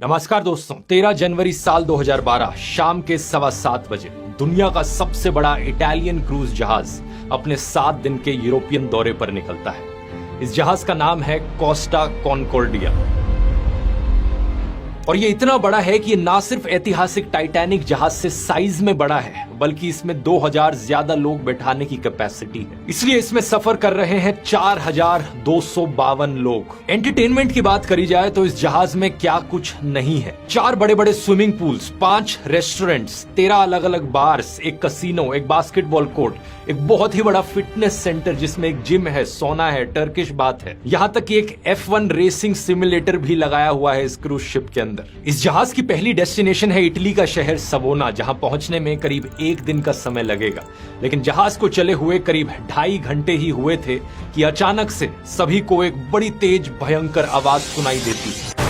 नमस्कार दोस्तों, 13 जनवरी साल 2012 शाम के 7:15 बजे दुनिया का सबसे बड़ा इटालियन क्रूज जहाज अपने 7 दिन के यूरोपियन दौरे पर निकलता है। इस जहाज का नाम है कोस्टा कॉनकॉर्डिया और ये इतना बड़ा है कि ये ना सिर्फ ऐतिहासिक टाइटैनिक जहाज से साइज में बड़ा है, बल्कि इसमें 2000 ज्यादा लोग बैठाने की कैपेसिटी है। इसलिए इसमें सफर कर रहे हैं 4252 लोग। एंटरटेनमेंट की बात करी जाए तो इस जहाज में क्या कुछ नहीं है। 4 बड़े बड़े स्विमिंग पूल्स, 5 रेस्टोरेंट्स, 13 अलग अलग बार्स, एक कसिनो, एक बास्केटबॉल कोर्ट, एक बहुत ही बड़ा फिटनेस सेंटर जिसमें एक जिम है, सोना है, टर्किश बात है, यहाँ तक कि एक F1 रेसिंग सिमुलेटर भी लगाया हुआ है इस क्रूज शिप के अंदर। इस जहाज की पहली डेस्टिनेशन है इटली का शहर सवोना, जहां पहुंचने में करीब 1 दिन का समय लगेगा। लेकिन जहाज को चले हुए करीब 2.5 घंटे ही हुए थे कि अचानक से सभी को एक बड़ी तेज भयंकर आवाज सुनाई देती है।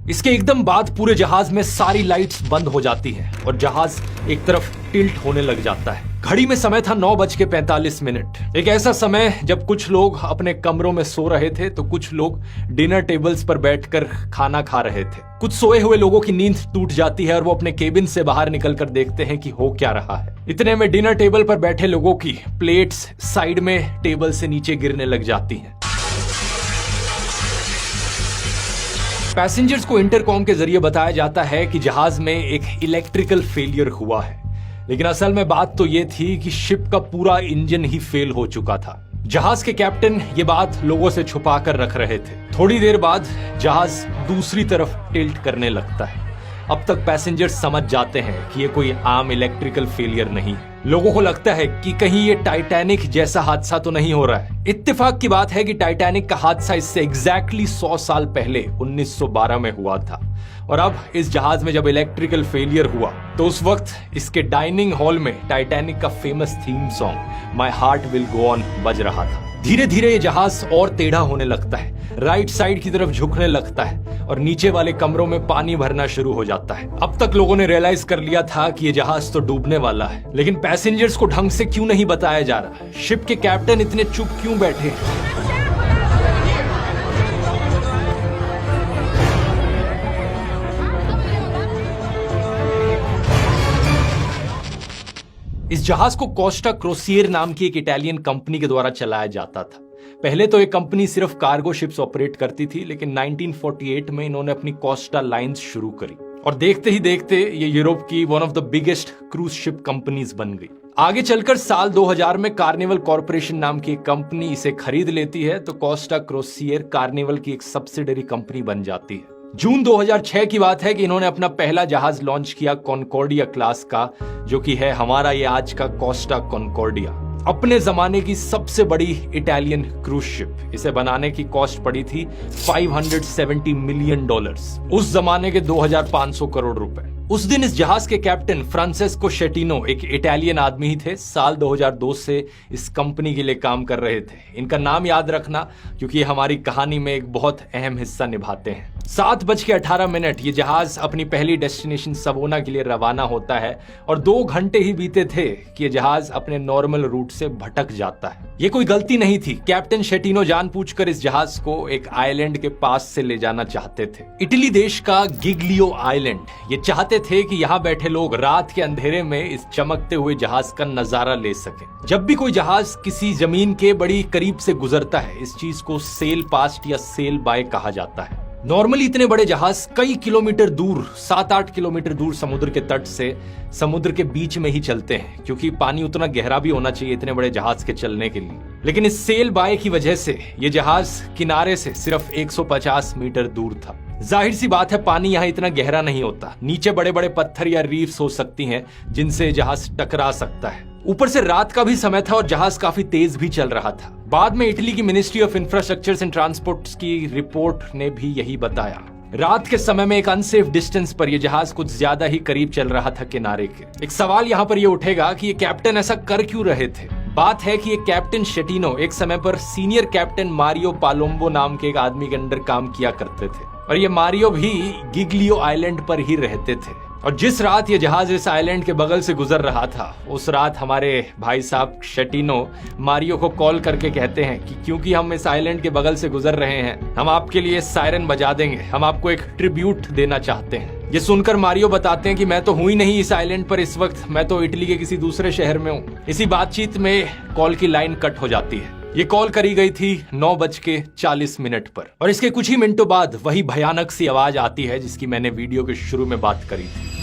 इसके एकदम बाद पूरे जहाज में सारी लाइट्स बंद हो जाती है और जहाज एक तरफ टिल्ट होने लग जाता है। घड़ी में समय था 9:45। एक ऐसा समय जब कुछ लोग अपने कमरों में सो रहे थे तो कुछ लोग डिनर टेबल्स पर बैठकर खाना खा रहे थे। कुछ सोए हुए लोगों की नींद टूट जाती है और वो अपने केबिन से बाहर निकलकर देखते हैं कि हो क्या रहा है। इतने में डिनर टेबल पर बैठे लोगों की प्लेट्स साइड में टेबल से नीचे गिरने लग जाती हैं। पैसेंजर्स को इंटरकॉम के जरिए बताया जाता है कि जहाज में एक इलेक्ट्रिकल फेलियर हुआ है, लेकिन असल में बात तो यह थी कि शिप का पूरा इंजन ही फेल हो चुका था। जहाज के कैप्टन ये बात लोगों से छुपा कर रख रहे थे। थोड़ी देर बाद जहाज दूसरी तरफ टिल्ट करने लगता है। अब तक पैसेंजर समझ जाते हैं कि ये कोई आम इलेक्ट्रिकल फेलियर नहीं है। लोगों को लगता है कि कहीं ये टाइटैनिक जैसा हादसा तो नहीं हो रहा है। इत्तेफाक की बात है कि टाइटैनिक का हादसा इससे एग्जैक्टली 100 साल पहले 1912 में हुआ था और अब इस जहाज में जब इलेक्ट्रिकल फेलियर हुआ तो उस वक्त इसके डाइनिंग हॉल में टाइटैनिक का famous theme song my heart will go on बज रहा था। धीरे धीरे ये जहाज और टेढ़ा होने लगता है, राइट साइड की तरफ झुकने लगता है और नीचे वाले कमरों में पानी भरना शुरू हो जाता है। अब तक लोगों ने रियलाइज कर लिया था कि ये जहाज तो डूबने वाला है, लेकिन पैसेंजर्स को ढंग से क्यों नहीं बताया जा रहा? शिप के कैप्टन इतने चुप क्यों बैठे? इस जहाज को कोस्टा क्रोसियर नाम की एक इटालियन कंपनी के द्वारा चलाया जाता था। पहले तो ये कंपनी सिर्फ कार्गो शिप्स ऑपरेट करती थी, लेकिन 1948 में इन्होंने अपनी कोस्टा लाइंस शुरू करी और देखते ही देखते ये यूरोप की one of the biggest cruise ship companies बन गई। आगे चलकर साल 2000 में कार्निवल कॉर्पोरेशन नाम की एक कंपनी इसे खरीद लेती है तो कोस्टा क्रोसियर कार्निवल की एक सब्सिडरी कंपनी बन जाती है। जून 2006 की बात है कि इन्होंने अपना पहला जहाज लॉन्च किया कॉनकॉर्डिया क्लास का, जो कि है हमारा ये आज का कोस्टा कॉनकॉर्डिया। अपने जमाने की सबसे बड़ी इटालियन क्रूज शिप। इसे बनाने की कॉस्ट पड़ी थी $570 मिलियन, उस जमाने के 2500 करोड़ रुपए। उस दिन इस जहाज के कैप्टन फ्रांसेस्को शेटिनो एक इटालियन आदमी ही थे। साल 2002 से इस कंपनी के लिए काम कर रहे थे। इनका नाम याद रखना क्योंकि ये हमारी कहानी में एक बहुत अहम हिस्सा निभाते हैं। 7:18 ये जहाज अपनी पहली डेस्टिनेशन सवोना के लिए रवाना होता है और 2 घंटे ही बीते थे कि ये जहाज अपने नॉर्मल रूट से भटक जाता है। ये कोई गलती नहीं थी। कैप्टन शेटिनो जानबूझकर इस जहाज को एक आइलैंड के पास से ले जाना चाहते थे, इटली देश का गिग्लियो आइलैंड। ये चाहते थे कि यहाँ बैठे लोग रात के अंधेरे में इस चमकते हुए जहाज का नजारा ले सके। जब भी कोई जहाज किसी जमीन के बड़ी करीब से गुजरता है, इस चीज को सेल पास्ट या सेल बाय कहा जाता है। नॉर्मली इतने बड़े जहाज कई किलोमीटर दूर, 7-8 किलोमीटर दूर समुद्र के तट से समुद्र के बीच में ही चलते हैं, क्योंकि पानी उतना गहरा भी होना चाहिए इतने बड़े जहाज के चलने के लिए। लेकिन इस सेल बाय की वजह से ये जहाज किनारे से सिर्फ 150 मीटर दूर था। जाहिर सी बात है, पानी यहाँ इतना गहरा नहीं होता। नीचे बड़े बड़े पत्थर या रीफ्स हो सकती हैं जिनसे जहाज टकरा सकता है। ऊपर से रात का भी समय था और जहाज काफी तेज भी चल रहा था। बाद में इटली की ministry of infrastructure and transport की रिपोर्ट ने भी यही बताया। रात के समय में एक अनसेफ डिस्टेंस पर यह जहाज कुछ ज्यादा ही करीब चल रहा था किनारे के। एक सवाल यहाँ पर यह उठेगा कि ये कैप्टन ऐसा कर क्यों रहे थे? बात है कि ये कैप्टन शेटिनो एक समय पर सीनियर कैप्टन मारियो पालोम्बो नाम के एक आदमी के अंडर काम किया करते थे और ये मारियो भी गिग्लियो आइलैंड पर ही रहते थे। और जिस रात ये जहाज इस आइलैंड के बगल से गुजर रहा था, उस रात हमारे भाई साहब शेटिनो मारियो को कॉल करके कहते हैं कि क्योंकि हम इस आइलैंड के बगल से गुजर रहे हैं, हम आपके लिए सायरन बजा देंगे, हम आपको एक ट्रिब्यूट देना चाहते हैं। ये सुनकर मारियो बताते हैं कि मैं तो हूं ही नहीं इस आइलैंड पर इस वक्त, मैं तो इटली के किसी दूसरे शहर में हूं। इसी बातचीत में कॉल की लाइन कट हो जाती है। ये कॉल करी गई थी 9:40 पर और इसके कुछ ही मिनटों बाद वही भयानक सी आवाज आती है जिसकी मैंने वीडियो के शुरू में बात करी थी।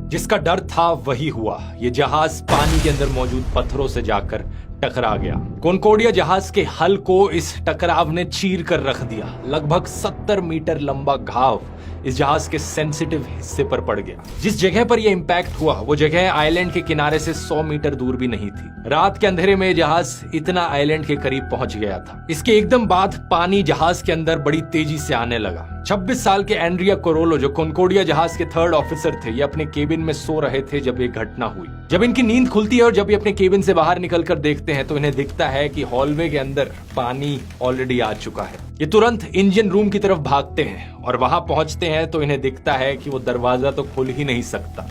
जिसका डर था वही हुआ। ये जहाज पानी के अंदर मौजूद पत्थरों से जाकर टकरा गया। कॉनकॉर्डिया जहाज के हल को इस टकराव ने चीर कर रख दिया। लगभग 70 मीटर लंबा घाव इस जहाज के सेंसिटिव हिस्से पर पड़ गया। जिस जगह पर यह इंपैक्ट हुआ वो जगह आइलैंड के किनारे से 100 मीटर दूर भी नहीं थी। रात के अंधेरे में जहाज इतना आइलैंड के करीब पहुंच गया था। इसके एकदम बाद पानी जहाज के अंदर बड़ी तेजी से आने लगा। 26 साल के एंड्रिया कोरोलो जो कॉनकॉर्डिया जहाज के 3rd ऑफिसर थे, ये अपने केबिन में सो रहे थे जब ये घटना हुई। जब इनकी नींद खुलती है और जब ये अपने केबिन से बाहर निकलकर देखते हैं तो इन्हें दिखता है कि हॉलवे के अंदर पानी ऑलरेडी आ चुका है। ये तुरंत इंजन रूम की तरफ भागते हैं और वहां पहुंचते हैं तो इन्हें दिखता है कि वो दरवाजा तो खुल ही नहीं सकता।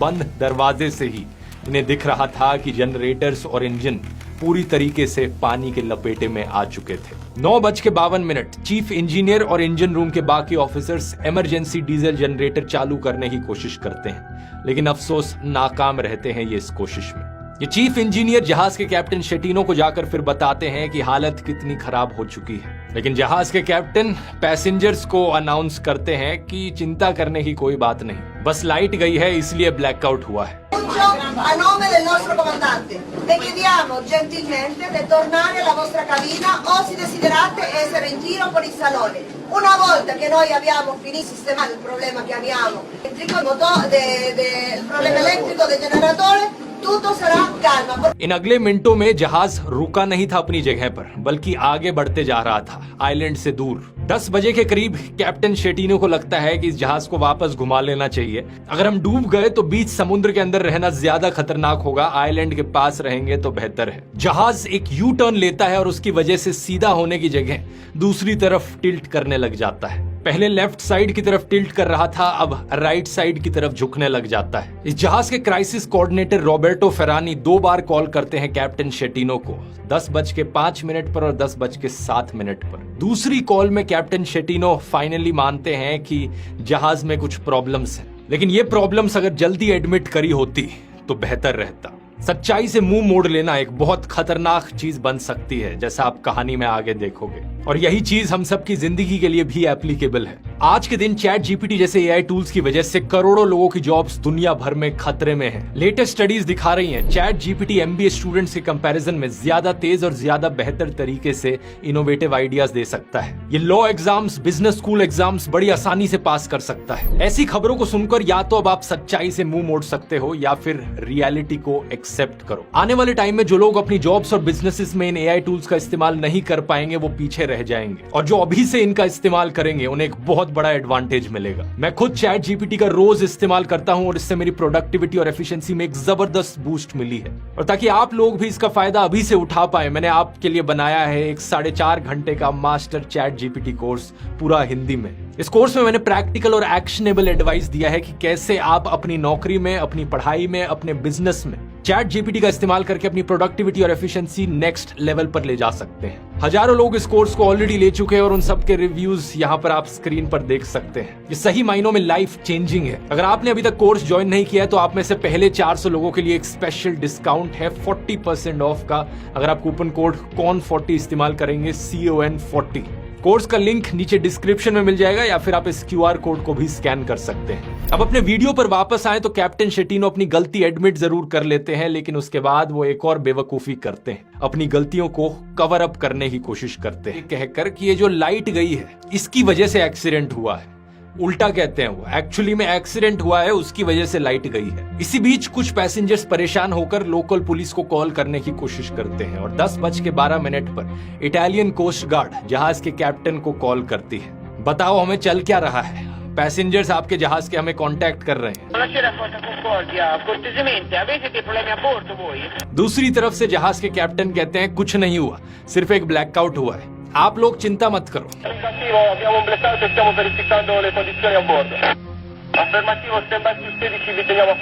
बंद दरवाजे से ही इन्हें दिख रहा था कि जनरेटर्स और इंजन पूरी तरीके से पानी के लपेटे में आ चुके थे। 9:52 चीफ इंजीनियर और इंजन रूम के बाकी ऑफिसर्स इमरजेंसी डीजल जनरेटर चालू करने की कोशिश करते हैं, लेकिन अफसोस नाकाम रहते हैं ये इस कोशिश में। ये चीफ इंजीनियर जहाज के कैप्टन शेटिनो को जाकर फिर बताते हैं कि हालत कितनी खराब हो चुकी है, लेकिन जहाज के कैप्टन पैसेंजर्स को अनाउंस करते हैं कि चिंता करने की कोई बात नहीं, बस लाइट गई है इसलिए ब्लैकआउट हुआ है। A nome del nostro comandante, le chiediamo gentilmente di tornare alla vostra cabina o se desiderate essere in giro per il salone. Una volta che noi abbiamo finito di sistemare il problema che abbiamo, il problema elettrico del generatore, tutto sarà calma. इन अगले मिनटों में जहाज रुका नहीं था अपनी जगह पर, बल्कि आगे बढ़ते जा रहा था आइलैंड से दूर। 10 बजे के करीब कैप्टन शेटिनो को लगता है कि इस जहाज को वापस घुमा लेना चाहिए। अगर हम डूब गए तो बीच समुद्र के अंदर रहना ज्यादा खतरनाक होगा, आइलैंड के पास रहेंगे तो बेहतर है। जहाज एक यू टर्न लेता है और उसकी वजह से सीधा होने की जगह दूसरी तरफ टिल्ट करने लग जाता है। पहले लेफ्ट साइड की तरफ टिल्ट कर रहा था, अब राइट साइड की तरफ झुकने लग जाता है। इस जहाज के क्राइसिस कोऑर्डिनेटर रॉबर्टो फेरानी 2 बार कॉल करते हैं कैप्टन शेटिनो को, 10:05 पर और 10:07 पर। दूसरी कॉल में कैप्टन शेटिनो फाइनली मानते हैं कि जहाज में कुछ प्रॉब्लम्स हैं, लेकिन ये प्रॉब्लम्स अगर जल्दी एडमिट करी होती तो बेहतर रहता। सच्चाई से मुंह मोड़ लेना एक बहुत खतरनाक चीज बन सकती है, जैसा आप कहानी में आगे देखोगे, और यही चीज हम सबकी जिंदगी के लिए भी एप्लीकेबल है। आज के दिन चैट जीपीटी जैसे एआई टूल्स की वजह से करोड़ों लोगों की जॉब्स दुनिया भर में खतरे में हैं। लेटेस्ट स्टडीज दिखा रही हैं चैट जीपीटी एमबीए स्टूडेंट्स के कंपैरिजन में ज्यादा तेज और ज्यादा बेहतर तरीके से इनोवेटिव आइडियाज दे सकता है। ये law exams, business school exams बड़ी आसानी से पास कर सकता है। ऐसी खबरों को सुनकर या तो अब आप सच्चाई से मुंह मोड़ सकते हो या फिर रियलिटी को एक्सेप्ट करो। आने वाले टाइम में जो लोग अपनी जॉब्स और बिजनेसेस में इन एआई टूल्स का इस्तेमाल नहीं कर पाएंगे वो पीछे रह जाएंगे, और जो अभी से इनका इस्तेमाल करेंगे उन्हें एक बहुत बड़ा एडवांटेज मिलेगा। मैं खुद चैट जीपीटी का रोज इस्तेमाल करता हूं और इससे मेरी प्रोडक्टिविटी और एफिशिएंसी में एक जबरदस्त बूस्ट मिली है। और ताकि आप लोग भी इसका फायदा अभी से उठा पाए, मैंने आपके लिए बनाया है एक 4.5 घंटे का मास्टर चैट जीपीटी कोर्स पूरा हिंदी में। इस कोर्स में मैंने प्रैक्टिकल और एक्शनेबल एडवाइस दिया है कि कैसे आप अपनी नौकरी में, अपनी पढ़ाई में, अपने बिजनेस में चैट जीपीटी का इस्तेमाल करके अपनी प्रोडक्टिविटी और एफिशिएंसी नेक्स्ट लेवल पर ले जा सकते हैं। हजारों लोग इस कोर्स को ऑलरेडी ले चुके हैं और उन सबके रिव्यूज यहाँ पर आप स्क्रीन पर देख सकते हैं। ये सही मायनों में लाइफ चेंजिंग है। अगर आपने अभी तक कोर्स ज्वाइन नहीं किया है तो आप में से पहले 400 लोगों के लिए एक स्पेशल डिस्काउंट है 40% ऑफ का, अगर आप कूपन कोड CON40 इस्तेमाल करेंगे, CON40। कोर्स का लिंक नीचे डिस्क्रिप्शन में मिल जाएगा या फिर आप इस QR कोड को भी स्कैन कर सकते हैं। अब अपने वीडियो पर वापस आए तो कैप्टन शेटिनो अपनी गलती एडमिट जरूर कर लेते हैं, लेकिन उसके बाद वो एक और बेवकूफी करते हैं, अपनी गलतियों को कवर अप करने की कोशिश करते हैं कहकर कि ये जो लाइट गई है इसकी वजह से एक्सीडेंट हुआ है। उल्टा कहते हैं, वो एक्चुअली में एक्सीडेंट हुआ है, उसकी वजह से लाइट गई है। इसी बीच कुछ पैसेंजर्स परेशान होकर लोकल पुलिस को कॉल करने की कोशिश करते हैं और 10:12 पर इटालियन कोस्ट गार्ड जहाज के कैप्टन को कॉल करती है। बताओ हमें चल क्या रहा है? पैसेंजर्स आपके जहाज के हमें कांटेक्ट कर रहे हैं। दूसरी तरफ से जहाज के कैप्टन कहते हैं कुछ नहीं हुआ, सिर्फ एक ब्लैकआउट हुआ है। आप लोग चिंता मत करो। Abbiamo un blackout e stiamo verificando le condizioni a bordo. Affermativo, stand by 16, vi teniamo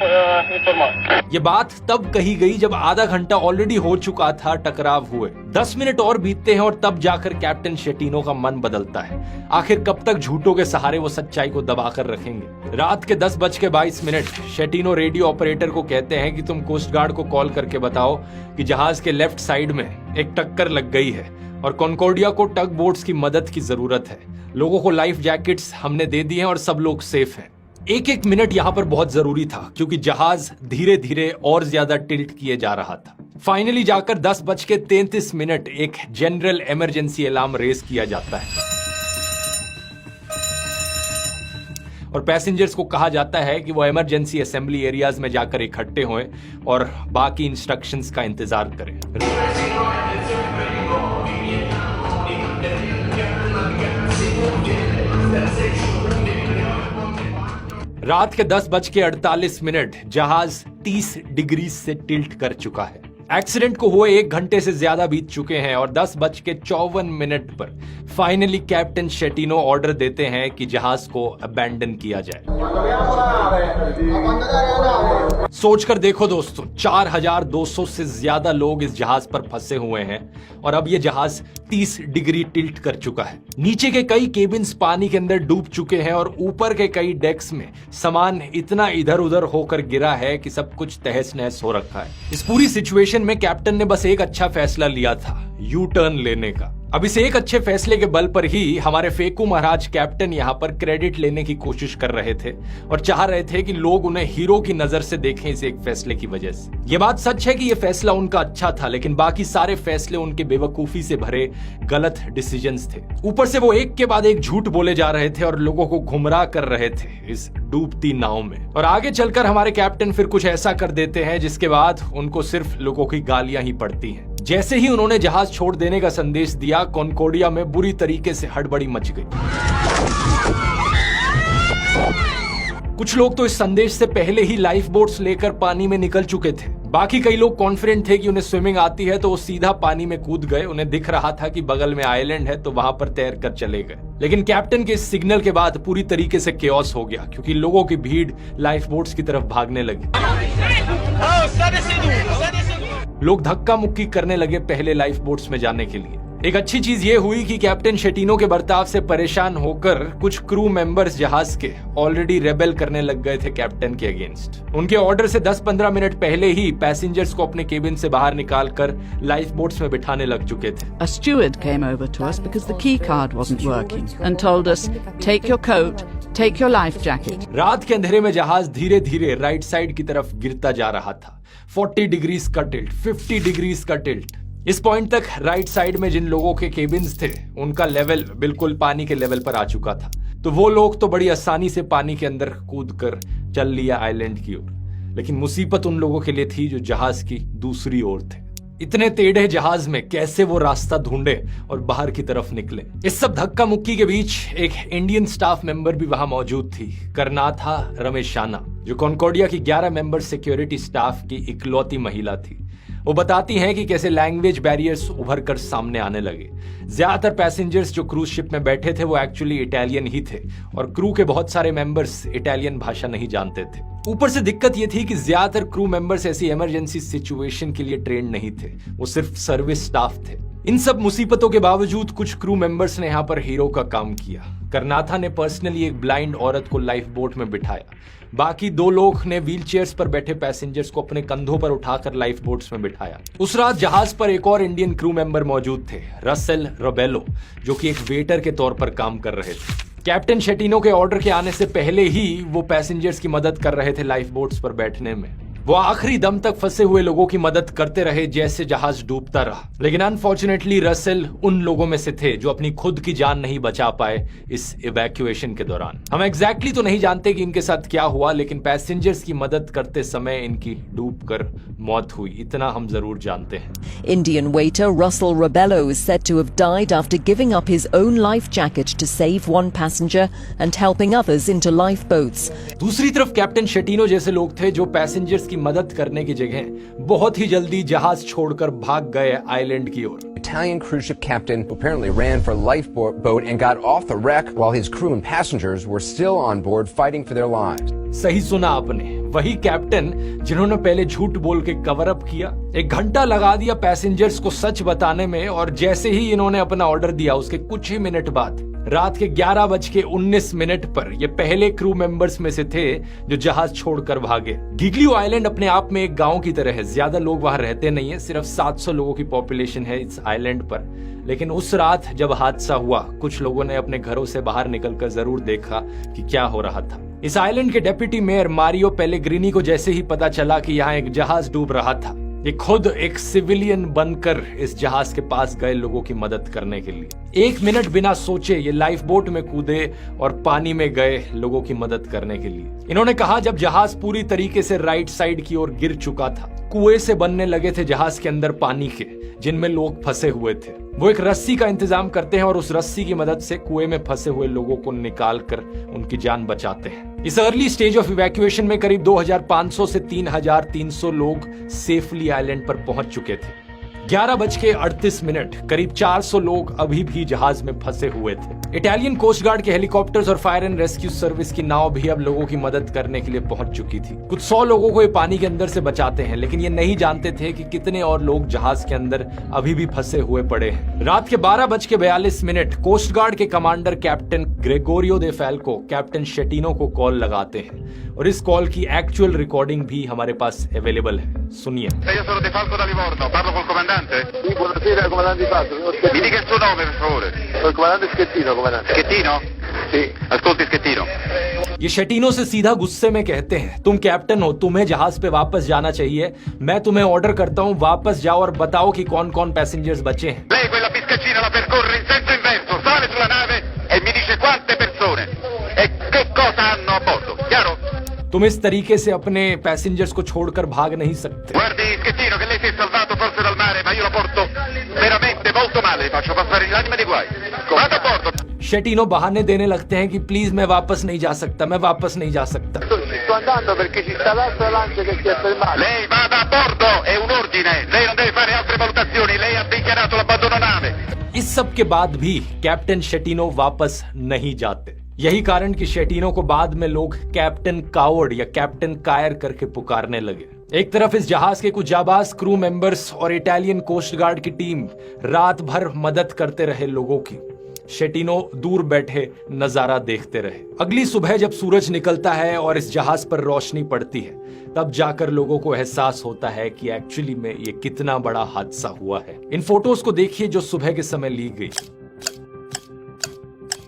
informati. ये बात तब कही गई जब आधा घंटा ऑलरेडी हो चुका था टकराव हुए। 10 मिनट और बीतते हैं और तब जाकर कैप्टन शेटिनो का मन बदलता है। आखिर कब तक झूठों के सहारे वो सच्चाई को दबाकर रखेंगे। रात के 10:22 शेटिनो रेडियो ऑपरेटर को कहते हैं कि तुम कोस्ट गार्ड को कॉल करके बताओ कि जहाज के लेफ्ट साइड में एक टक्कर लग गई है और कॉन्कॉर्डिया को टग बोट्स की मदद की जरूरत है। लोगों को लाइफ जैकेट्स हमने दे दिए हैं और सब लोग सेफ हैं। एक एक मिनट यहां पर बहुत जरूरी था क्योंकि जहाज धीरे धीरे और ज्यादा टिल्ट किए जा रहा था। फाइनली जाकर 10:33 एक जनरल इमरजेंसी अलार्म रेज किया जाता है और पैसेंजर्स को कहा जाता है कि वो इमरजेंसी असेंबली एरियाज में जाकर इकट्ठे हों और बाकी इंस्ट्रक्शंस का इंतजार करें। रात के 10:48 जहाज 30 डिग्री से टिल्ट कर चुका है। एक्सीडेंट को हुए 1 घंटे से ज्यादा बीत चुके हैं और 10:54 पर फाइनली कैप्टन शेटिनो ऑर्डर देते हैं कि जहाज को अबैंडन किया जाए। सोचकर देखो दोस्तों, 4200 से ज्यादा लोग इस जहाज पर फंसे हुए हैं और अब यह जहाज 30 डिग्री टिल्ट कर चुका है। नीचे के कई केबिन्स पानी के अंदर डूब चुके हैं और ऊपर के कई डेक्स में सामान इतना इधर उधर होकर गिरा है कि सब कुछ तहस नहस हो रखा है। इस पूरी सिचुएशन में कैप्टन ने बस एक अच्छा फैसला लिया था, यू टर्न लेने का। अब इस एक अच्छे फैसले के बल पर ही हमारे फेकू महाराज कैप्टन यहाँ पर क्रेडिट लेने की कोशिश कर रहे थे और चाह रहे थे कि लोग उन्हें हीरो की नजर से देखें इस एक फैसले की वजह से। यह बात सच है कि यह फैसला उनका अच्छा था, लेकिन बाकी सारे फैसले उनके बेवकूफी से भरे गलत डिसीजंस थे। ऊपर से वो एक के बाद एक झूठ बोले जा रहे थे और लोगों को गुमराह कर रहे थे इस डूबती नाव में। और आगे चलकर हमारे कैप्टन फिर कुछ ऐसा कर देते हैं जिसके बाद उनको सिर्फ लोगों की गालियां ही पड़ती हैं। जैसे ही उन्होंने जहाज छोड़ देने का संदेश दिया, कॉन्कॉर्डिया में बुरी तरीके से हड़बड़ी मच गई। कुछ लोग तो इस संदेश से पहले ही लाइफ बोट्स लेकर पानी में निकल चुके थे। बाकी कई लोग कॉन्फिडेंट थे कि उन्हें स्विमिंग आती है तो वो सीधा पानी में कूद गए। उन्हें दिख रहा था कि बगल में आइलैंड है तो वहां पर तैर कर चले गए। लेकिन कैप्टन के इस सिग्नल के बाद पूरी तरीके से केओस हो गया क्योंकि लोगों की भीड़ लाइफ बोट्स की तरफ भागने लगी। लोग धक्का मुक्की करने लगे पहले लाइफ बोट्स में जाने के लिए। एक अच्छी चीज ये हुई कि कैप्टन शेटिनो के बर्ताव से परेशान होकर कुछ क्रू मेंबर्स जहाज के ऑलरेडी रेबेल करने लग गए थे कैप्टन के अगेंस्ट। उनके ऑर्डर से 10-15 मिनट पहले ही पैसेंजर्स को अपने केबिन से बाहर निकालकर लाइफ बोट्स में बिठाने लग चुके थे। A steward came over to us because the key card wasn't working and told us, take your coat, take your life jacket. रात के अंधेरे में जहाज धीरे धीरे राइट साइड की तरफ गिरता जा रहा था। 40 डिग्रीज का टिल्ट, 50 डिग्रीज का टिल्ट। इस पॉइंट तक राइट साइड में जिन लोगों के केबिन्स थे उनका लेवल बिल्कुल पानी के लेवल पर आ चुका था, तो वो लोग तो बड़ी आसानी से पानी के अंदर कूदकर चल लिया आइलैंड की ओर। लेकिन मुसीबत उन लोगों के लिए थी जो जहाज की दूसरी ओर थे। इतने टेढ़े जहाज में कैसे वो रास्ता ढूंढे और बाहर की तरफ निकले। इस सब धक्का मुक्की के बीच एक इंडियन स्टाफ मेंबर भी वहां मौजूद थी, करनाथा रमेशाना, जो कॉन्कॉर्डिया की 11 मेंबर सिक्योरिटी स्टाफ की इकलौती महिला थी। वो बताती हैं कि कैसे लैंग्वेज बैरियर्स उभर कर सामने आने लगे। ज्यादातर पैसेंजर्स जो क्रूज शिप में बैठे थे वो एक्चुअली इटालियन ही थे और क्रू के बहुत सारे मेंबर्स इटालियन भाषा नहीं जानते थे। ऊपर से दिक्कत ये थी कि ज्यादातर क्रू मेंबर्स ऐसी इमरजेंसी सिचुएशन के लिए ट्रेन नहीं थे, वो सिर्फ सर्विस स्टाफ थे। इन सब मुसीबतों के बावजूद कुछ क्रू मेंबर्स ने यहाँ पर हीरो का काम किया। करनाथा ने पर्सनली एक ब्लाइंड औरत को लाइफ बोट में बिठाया। बाकी 2 लोग ने व्हील चेयर्स पर बैठे पैसेंजर्स को अपने कंधों पर उठाकर लाइफ बोट्स में बिठाया। उस रात जहाज पर एक और इंडियन क्रू मेंबर मौजूद थे, रसेल रोबेलो, जो कि एक वेटर के तौर पर काम कर रहे थे। कैप्टन शेटिनो के ऑर्डर के आने से पहले ही वो पैसेंजर्स की मदद कर रहे थे लाइफ बोट्स पर बैठने में। वो आखिरी दम तक फंसे हुए लोगों की मदद करते रहे जैसे जहाज डूबता रहा। लेकिन अनफॉर्चुनेटली रसेल उन लोगों में से थे जो अपनी खुद की जान नहीं बचा पाए इस इवैक्यूएशन के दौरान। हम एग्जैक्टली तो नहीं जानते कि इनके साथ क्या हुआ, लेकिन पैसेंजर्स की मदद करते समय इनकी डूबकर मौत हुई, इतना हम जरूर जानते हैं। Indian waiter Russell Robello is said to have died after giving up his own life jacket to save one passenger and helping others into lifeboats. दूसरी तरफ कैप्टन शेटिनो जैसे लोग थे जो पैसेंजर्स की की मदद करने की जगह बहुत ही जल्दी जहाज छोड़कर भाग गए आइलैंड की ओर। Italian cruise ship captain who apparently ran for a lifeboat and got off the wreck while his crew and passengers were still on board fighting for their lives. सही सुना आपने, वही कैप्टन जिन्होंने पहले झूठ बोल के कवर अप किया, 1 घंटा लगा दिया पैसेंजर्स को सच बताने में, और जैसे ही इन्होंने अपना ऑर्डर दिया उसके कुछ ही मिनट बाद रात के 11:19 पर ये पहले क्रू मेंबर्स में से थे जो जहाज छोड़कर भागे। गिग्लियो आइलैंड अपने आप में एक गांव की तरह है, ज्यादा लोग वहां रहते नहीं है, सिर्फ 700 लोगों की पॉपुलेशन है इस आइलैंड पर। लेकिन उस रात जब हादसा हुआ, कुछ लोगों ने अपने घरों से बाहर निकलकर जरूर देखा कि क्या हो रहा था। इस आइलैंड के डेप्यूटी मेयर मारियो पेलेग्रिनी को जैसे ही पता चला कि यहाँ एक जहाज डूब रहा था, ये खुद एक सिविलियन बनकर इस जहाज के पास गए लोगों की मदद करने के लिए। 1 मिनट बिना सोचे ये लाइफ बोट में कूदे और पानी में गए लोगों की मदद करने के लिए। इन्होंने कहा जब जहाज पूरी तरीके से राइट साइड की ओर गिर चुका था, कुएं से बनने लगे थे जहाज के अंदर पानी के, जिनमें लोग फंसे हुए थे। वो एक रस्सी का इंतजाम करते हैं और उस रस्सी की मदद से कुएं में फंसे हुए लोगों को निकाल कर उनकी जान बचाते हैं। इस अर्ली स्टेज ऑफ इवैक्यूएशन में करीब 2500 से 3300 लोग सेफली आइलैंड पर पहुंच चुके थे। 11:38 करीब 400 लोग अभी भी जहाज में फंसे हुए थे। इटालियन कोस्ट गार्ड के हेलीकॉप्टर्स और फायर एंड रेस्क्यू सर्विस की नाव भी अब लोगों की मदद करने के लिए पहुंच चुकी थी। कुछ 100 लोगों को ये पानी के अंदर से बचाते हैं, लेकिन ये नहीं जानते थे कि कितने और लोग जहाज के अंदर अभी भी फंसे हुए पड़े हैं। रात के 12:42 कोस्ट गार्ड के कमांडर कैप्टन ग्रेगोरियो दे फैल्को कैप्टन शेटिनो को कॉल लगाते हैं, और इस कॉल की एक्चुअल रिकॉर्डिंग भी हमारे पास अवेलेबल है। सुनिए। Io sono De Falco da Livorno, parlo col comandante? Sì, buonasera, comandante Di Falco. Mi dica il suo nome, per favore. Il comandante Schettino, comandante. Schettino? Sì. Ascolti Schettino. ये शेटिनो से सीधा गुस्से में कहते हैं, तुम कैप्टन हो, तुम्हें जहाज पे वापस जाना चाहिए। मैं तुम्हें ऑर्डर करता हूँ, वापस जाओ और बताओ कि कौन कौन पैसेंजर्स बचे हैं। Lei quella piscaccina la percorre in senso inverso, sale sulla nave e mi dice quante persone e che cosa hanno a bordo. Chiaro? तुम इस तरीके से अपने पैसेंजर्स को छोड़कर भाग नहीं सकते। Guardi Schettino che lei si è salvato forse dal mare, ma io la porto veramente molto male, faccio passare l'anima di guai. Vado a bordo. शेटिनो बहाने देने लगते हैं कि प्लीज मैं वापस नहीं जा सकता, मैं वापस नहीं जा सकता। Sto andando perché ci sta l'altro lance che si è fermato. Lei vada a bordo, è un ordine, lei non deve fare altre valutazioni, lei ha dichiarato l'abbandono nave. इस सब के बाद भी कैप्टन शेटिनो वापस नहीं जाते। यही कारण कि शेटिनो को बाद में लोग कैप्टन कावर्ड या कैप्टन कायर करके पुकारने लगे। एक तरफ इस जहाज के कुछ जाबाज क्रू मेंबर्स और इटालियन कोस्ट गार्ड की टीम रात भर मदद करते रहे लोगों की। शेटिनो दूर बैठे नजारा देखते रहे। अगली सुबह जब सूरज निकलता है और इस जहाज पर रोशनी पड़ती है, तब जाकर लोगों को एहसास होता है कि एक्चुअली में ये कितना बड़ा हादसा हुआ है। इन फोटोज को देखिए जो सुबह के समय ली गई।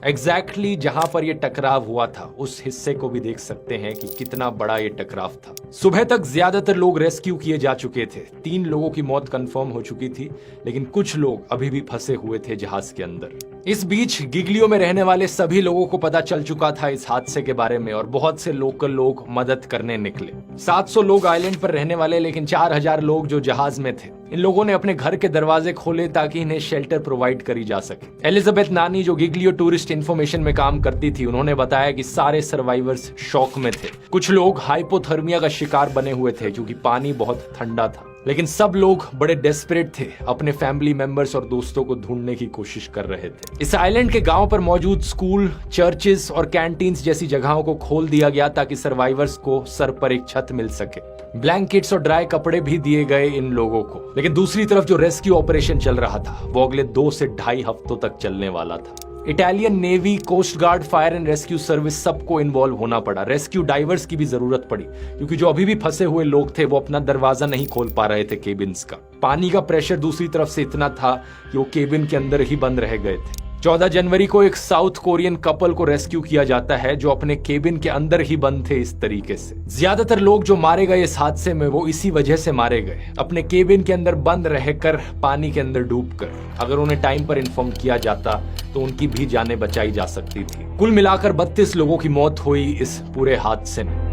एग्जैक्टली जहां पर यह टकराव हुआ था उस हिस्से को भी देख सकते हैं कि कितना बड़ा ये टकराव था। सुबह तक ज्यादातर लोग रेस्क्यू किए जा चुके थे। 3 लोगों की मौत कंफर्म हो चुकी थी, लेकिन कुछ लोग अभी भी फंसे हुए थे जहाज के अंदर। इस बीच गिग्लियो में रहने वाले सभी लोगों को पता चल चुका था इस हादसे के बारे में, और बहुत से लोकल लोग मदद करने निकले। 700 लोग आइलैंड पर रहने वाले, लेकिन 4000 लोग जो जहाज में थे, इन लोगों ने अपने घर के दरवाजे खोले ताकि इन्हें शेल्टर प्रोवाइड करी जा सके। एलिजाबेथ नानी जो गिग्लियो टूरिस्ट इंफॉर्मेशन में काम करती थी, उन्होंने बताया कि सारे सर्वाइवर्स शॉक में थे। कुछ लोग हाइपोथर्मिया का शिकार बने हुए थे क्योंकि पानी बहुत ठंडा था, लेकिन सब लोग बड़े डेस्परेट थे, अपने फैमिली मेंबर्स और दोस्तों को ढूंढने की कोशिश कर रहे थे। इस आइलैंड के गांव पर मौजूद स्कूल, चर्चेस और कैंटीन्स जैसी जगहों को खोल दिया गया ताकि सर्वाइवर्स को सर पर एक छत मिल सके। ब्लैंकेट्स और ड्राई कपड़े भी दिए गए इन लोगों को। लेकिन दूसरी तरफ जो रेस्क्यू ऑपरेशन चल रहा था वो अगले 2 से 2.5 हफ्तों तक चलने वाला था। Italian navy, coast guard, fire and rescue service सबको इन्वॉल्व होना पड़ा। रेस्क्यू डाइवर्स की भी जरूरत पड़ी क्योंकि जो अभी भी फंसे हुए लोग थे वो अपना दरवाजा नहीं खोल पा रहे थे केबिन्स का। पानी का प्रेशर दूसरी तरफ से इतना था कि वो केबिन के अंदर ही बंद रह गए थे। 14 जनवरी को एक साउथ कोरियन कपल को रेस्क्यू किया जाता है जो अपने केबिन के अंदर ही बंद थे। इस तरीके से ज्यादातर लोग जो मारे गए इस हादसे में वो इसी वजह से मारे गए, अपने केबिन के अंदर बंद रहकर, पानी के अंदर डूबकर। अगर उन्हें टाइम पर इन्फॉर्म किया जाता तो उनकी भी जानें बचाई जा सकती थी। कुल मिलाकर 32 लोगों की मौत हुई इस पूरे हादसे में।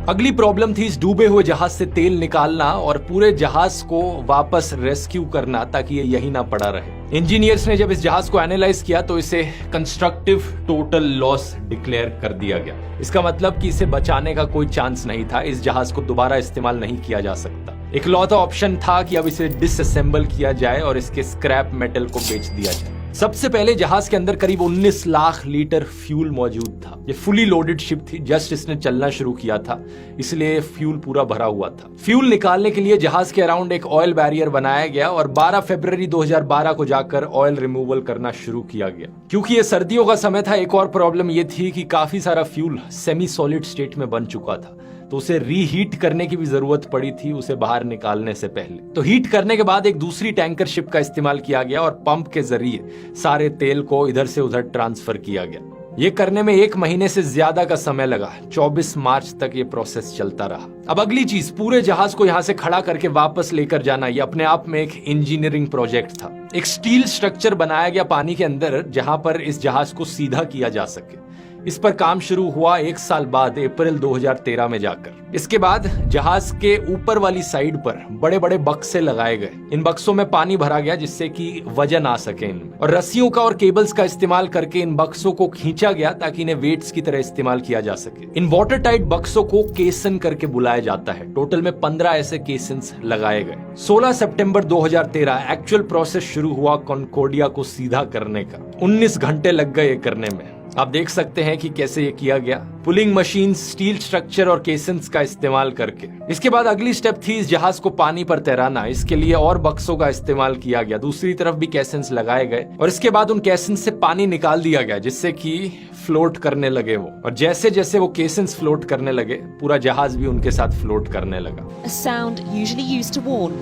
अगली प्रॉब्लम थी इस डूबे हुए जहाज से तेल निकालना और पूरे जहाज को वापस रेस्क्यू करना ताकि ये यहीं ना पड़ा रहे। इंजीनियर्स ने जब इस जहाज को एनालाइज किया तो इसे कंस्ट्रक्टिव टोटल लॉस डिक्लेयर कर दिया गया। इसका मतलब कि इसे बचाने का कोई चांस नहीं था, इस जहाज को दोबारा इस्तेमाल नहीं किया जा सकता। इकलौता ऑप्शन था कि अब इसे डिसअसेंबल किया जाए और इसके स्क्रैप मेटल को बेच दिया जाए। सबसे पहले जहाज के अंदर करीब 19 लाख लीटर फ्यूल मौजूद था। ये फुली लोडेड शिप थी, जस्ट इसने चलना शुरू किया था, इसलिए फ्यूल पूरा भरा हुआ था। फ्यूल निकालने के लिए जहाज के अराउंड एक ऑयल बैरियर बनाया गया और 12 फरवरी 2012 को जाकर ऑयल रिमूवल करना शुरू किया गया। क्योंकि ये सर्दियों का समय था, एक और प्रॉब्लम ये थी कि काफी सारा फ्यूल सेमी सॉलिड स्टेट में बन चुका था, तो उसे रीहीट करने की भी जरूरत पड़ी थी उसे बाहर निकालने से पहले। तो हीट करने के बाद एक दूसरी टैंकर शिप का इस्तेमाल किया गया और पंप के जरिए सारे तेल को इधर से उधर ट्रांसफर किया गया। ये करने में 1 महीने से ज्यादा का समय लगा। 24 मार्च तक ये प्रोसेस चलता रहा। अब अगली चीज, पूरे जहाज को यहाँ से खड़ा करके वापस लेकर जाना, ये अपने आप में एक इंजीनियरिंग प्रोजेक्ट था। एक स्टील स्ट्रक्चर बनाया गया पानी के अंदर जहां पर इस जहाज को सीधा किया जा सके। इस पर काम शुरू हुआ 1 साल बाद, अप्रैल 2013 में जाकर। इसके बाद जहाज के ऊपर वाली साइड पर बड़े बड़े बक्से लगाए गए। इन बक्सों में पानी भरा गया जिससे कि वजन आ सके इनमें, और रस्सियों का और केबल्स का इस्तेमाल करके इन बक्सों को खींचा गया ताकि इन्हें वेट्स की तरह इस्तेमाल किया जा सके। इन वाटर टाइट बक्सों को केसन करके बुलाया जाता है। टोटल में 15 ऐसे केसन्स लगाए गए। 16 सितंबर 2013 एक्चुअल प्रोसेस शुरू हुआ कॉन्कोर्डिया को सीधा करने का। 19 घंटे लग गए करने में। आप देख सकते हैं कि कैसे ये किया गया, पुलिंग मशीन, स्टील स्ट्रक्चर और केसन्स का इस्तेमाल करके। इसके बाद अगली स्टेप थी इस जहाज को पानी पर तैराना। इसके लिए और बक्सों का इस्तेमाल किया गया, दूसरी तरफ भी केसन्स लगाए गए और इसके बाद उन केसन्स से पानी निकाल दिया गया जिससे कि फ्लोट करने लगे वो। और जैसे जैसे वो केसन्स फ्लोट करने लगे, पूरा जहाज भी उनके साथ फ्लोट करने लगा। A sound usually used to warn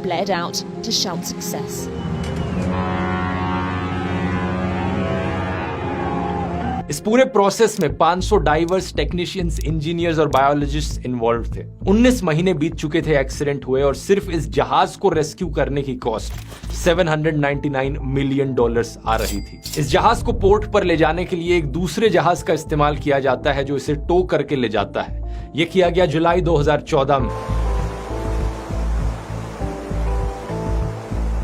bled out to shout success. इस पूरे प्रोसेस में 500 डाइवर्स, टेक्नीशियंस, इंजीनियर्स और बायोलॉजिस्ट इन्वॉल्व थे। 19 महीने बीत चुके थे एक्सीडेंट हुए और सिर्फ इस जहाज को रेस्क्यू करने की कॉस्ट $799 मिलियन आ रही थी। इस जहाज को पोर्ट पर ले जाने के लिए एक दूसरे जहाज का इस्तेमाल किया जाता है जो इसे टो करके ले जाता है। यह किया गया जुलाई 2014 में।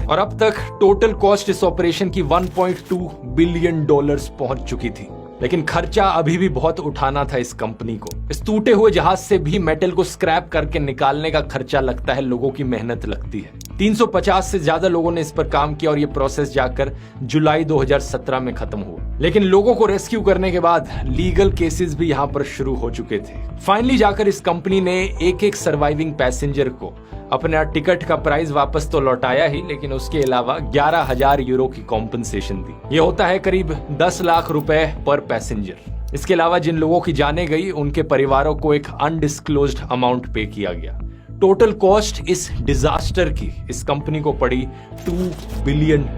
और अब तक टोटल कॉस्ट इस ऑपरेशन की $1.2 बिलियन पहुंच चुकी थी। लेकिन खर्चा अभी भी बहुत उठाना था इस कंपनी को। इस टूटे हुए जहाज से भी मेटल को स्क्रैप करके निकालने का खर्चा लगता है, लोगों की मेहनत लगती है। 350 से ज्यादा लोगों ने इस पर काम किया और ये प्रोसेस जाकर जुलाई 2017 में खत्म हुआ। लेकिन लोगों को रेस्क्यू करने के बाद लीगल केसेस भी यहाँ पर शुरू हो चुके थे। फाइनली जाकर इस कंपनी ने एक सर्वाइविंग पैसेंजर को अपना टिकट का प्राइस वापस तो लौटाया ही, लेकिन उसके अलावा 11,000 यूरो की कॉम्पनसेशन दी। ये होता है करीब 10 लाख रुपए पर पैसेंजर। इसके अलावा जिन लोगों की जाने गई उनके परिवारों को एक अनडिस्क्लोज्ड अमाउंट पे किया गया। टोटल कॉस्ट इस डिजास्टर की इस कंपनी को पड़ी $2 बिलियन।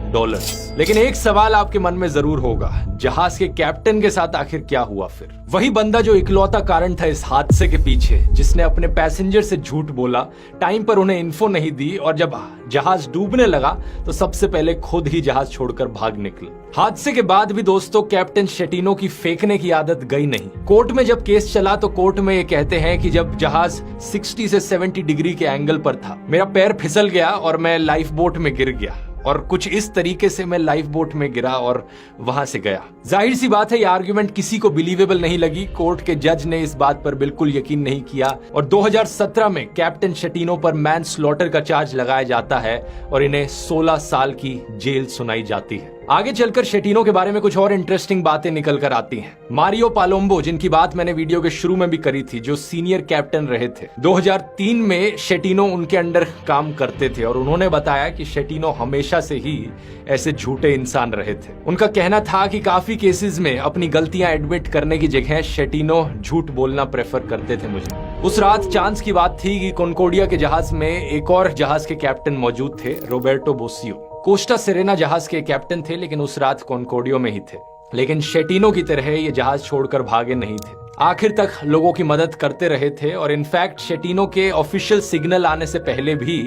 लेकिन एक सवाल आपके मन में जरूर होगा, जहाज के कैप्टन के साथ आखिर क्या हुआ फिर? वही बंदा जो इकलौता कारण था इस हादसे के पीछे, जिसने अपने पैसेंजर से झूठ बोला, टाइम पर उन्हें इन्फो नहीं दी और जब जहाज डूबने लगा तो सबसे पहले खुद ही जहाज छोड़कर भाग निकले। हादसे के बाद भी दोस्तों कैप्टन शेटिनो की फेंकने की आदत गई नहीं। कोर्ट में जब केस चला तो कोर्ट में ये कहते हैं कि जब जहाज 60 से 70 डिग्री के एंगल पर था, मेरा पैर फिसल गया और मैं लाइफ बोट में गिर गया और कुछ इस तरीके से मैं लाइफ बोट में गिरा और वहां से गया। जाहिर सी बात है ये आर्गुमेंट किसी को बिलीवेबल नहीं लगी। कोर्ट के जज ने इस बात पर बिल्कुल यकीन नहीं किया और 2017 में कैप्टन शेटिनो पर मैन स्लॉटर का चार्ज लगाया जाता है और इन्हें 16 साल की जेल सुनाई जाती है। आगे चलकर शेटिनो के बारे में कुछ और इंटरेस्टिंग बातें निकल कर आती हैं। मारियो पालोम्बो, जिनकी बात मैंने वीडियो के शुरू में भी करी थी, जो सीनियर कैप्टन रहे थे, 2003 में शेटिनो उनके अंडर काम करते थे और उन्होंने बताया कि शेटिनो हमेशा से ही ऐसे झूठे इंसान रहे थे। उनका कहना था कि काफी केसेस में अपनी गलतियां एडमिट करने की जगह शेटिनो झूठ बोलना प्रेफर करते थे। मुझे उस रात चांस की बात थी कि कॉन्कोर्डिया के जहाज में एक और जहाज के कैप्टन मौजूद थे, रोबर्टो बोसियो। कोस्टा सेरेना जहाज के कैप्टन थे लेकिन उस रात कॉन्कोर्डियो में ही थे। लेकिन शेटिनो की तरह ये जहाज छोड़कर भागे नहीं थे, आखिर तक लोगों की मदद करते रहे थे और इनफैक्ट शेटिनो के ऑफिशियल सिग्नल आने से पहले भी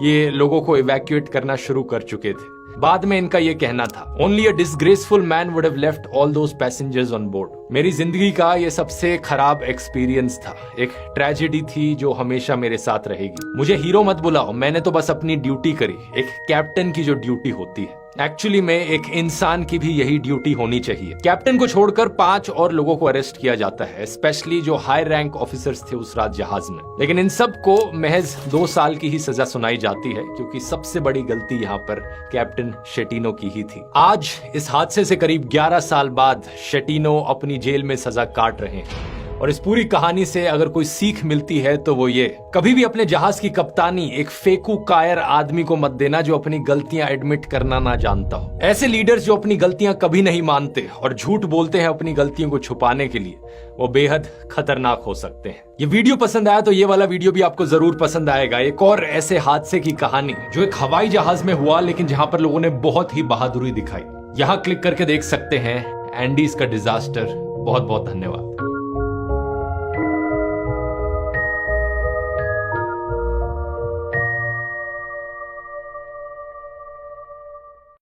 ये लोगों को इवैक्यूएट करना शुरू कर चुके थे। बाद में इनका ये कहना था, only a disgraceful man would have left all those passengers on board. मेरी जिंदगी का ये सबसे खराब एक्सपीरियंस था, एक ट्रेजेडी थी जो हमेशा मेरे साथ रहेगी। मुझे हीरो मत बुलाओ, मैंने तो बस अपनी ड्यूटी करी, एक कैप्टन की जो ड्यूटी होती है। एक्चुअली में एक इंसान की भी यही ड्यूटी होनी चाहिए। कैप्टन को छोड़कर 5 और लोगों को अरेस्ट किया जाता है, स्पेशली जो हाई रैंक ऑफिसर्स थे उस रात जहाज में। लेकिन इन सब को महज 2 साल की ही सजा सुनाई जाती है, क्योंकि सबसे बड़ी गलती यहाँ पर कैप्टन शेटिनो की ही थी। आज इस हादसे से करीब 11 साल बाद शेटिनो अपनी जेल में सजा काट रहे हैं, और इस पूरी कहानी से अगर कोई सीख मिलती है तो वो ये, कभी भी अपने जहाज की कप्तानी एक फेकू कायर आदमी को मत देना जो अपनी गलतियां एडमिट करना ना जानता हो। ऐसे लीडर्स जो अपनी गलतियां कभी नहीं मानते और झूठ बोलते हैं अपनी गलतियों को छुपाने के लिए, वो बेहद खतरनाक हो सकते हैं। ये वीडियो पसंद आया तो ये वाला वीडियो भी आपको जरूर पसंद आएगा। एक और ऐसे हादसे की कहानी जो एक हवाई जहाज में हुआ, लेकिन जहां पर लोगों ने बहुत ही बहादुरी दिखाई, यहां क्लिक करके देख सकते हैं एंडीज का डिजास्टर। बहुत बहुत धन्यवाद।